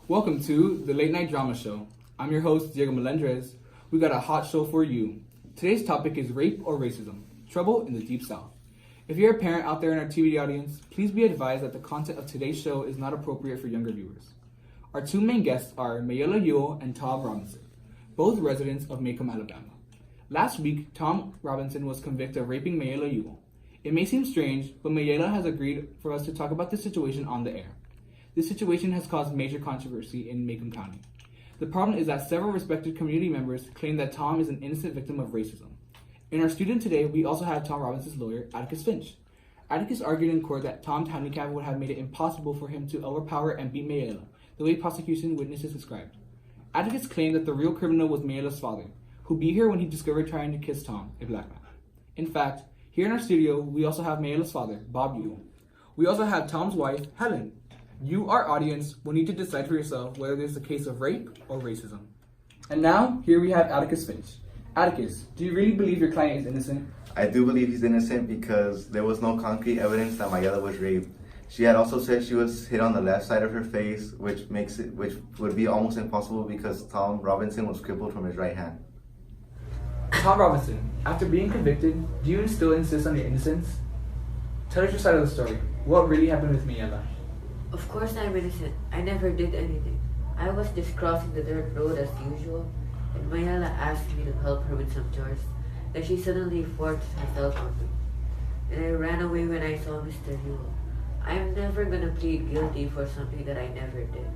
Welcome to the Late Night Drama Show. I'm your host, Diego Melendrez. We got a hot show for you. Today's topic is rape or racism, trouble in the Deep South. If you're a parent out there in our TV audience, please be advised that the content of today's show is not appropriate for younger viewers. Our two main guests are Mayela Ewell and Tom Robinson, both residents of Macomb, Alabama. Last week, Tom Robinson was convicted of raping Mayela Ewell. It may seem strange, but Mayela has agreed for us to talk about this situation on the air. This situation has caused major controversy in Macomb County. The problem is that several respected community members claim that Tom is an innocent victim of racism. In our studio today, we also have Tom Robinson's lawyer, Atticus Finch. Atticus argued in court that Tom's handicap would have made it impossible for him to overpower and beat Mayela, the way prosecution witnesses described. Atticus claimed that the real criminal was Mayela's father, who beat her when he discovered trying to kiss Tom, a black man. In fact, here in our studio, we also have Mayela's father, Bob Ewell. We also have Tom's wife, Helen. You, our audience, will need to decide for yourself whether this is a case of rape or racism. And now, here we have Atticus Finch. Atticus, do you really believe your client is innocent? I do believe he's innocent because there was no concrete evidence that Mayela was raped. She had also said she was hit on the left side of her face, which would be almost impossible because Tom Robinson was crippled from his right hand. Tom Robinson, after being convicted, do you still insist on your innocence? Tell us your side of the story. What really happened with Mayela? Of course I'm innocent. I never did anything. I was just crossing the dirt road as usual, and Mayela asked me to help her with some chores. Then she suddenly forced herself on me, and I ran away when I saw Mr. Ewell. I'm never gonna plead guilty for something that I never did.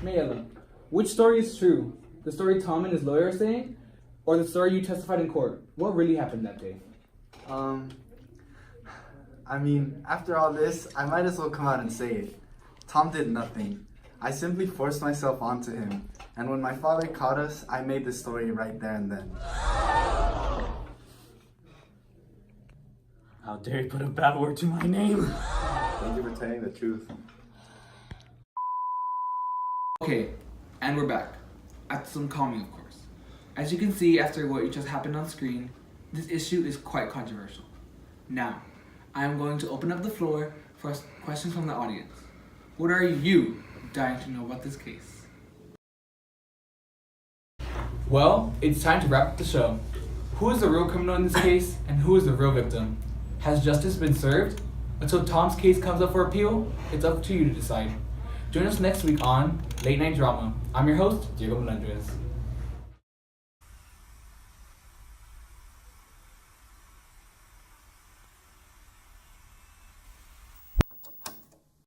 Mayela, which story is true? The story Tom and his lawyer are saying, or the story you testified in court? What really happened that day? After all this, I might as well come out and say it. Tom did nothing. I simply forced myself onto him, and when my father caught us, I made the story right there and then. How dare you put a bad word to my name? Thank you for telling the truth. Okay, and we're back. After some calming, of course. As you can see after what just happened on screen, this issue is quite controversial. Now, I am going to open up the floor for questions from the audience. What are you dying to know about this case? Well, it's time to wrap up the show. Who is the real criminal in this case, and who is the real victim? Has justice been served? Until Tom's case comes up for appeal, it's up to you to decide. Join us next week on Late Night Drama. I'm your host, Diego Melendrez.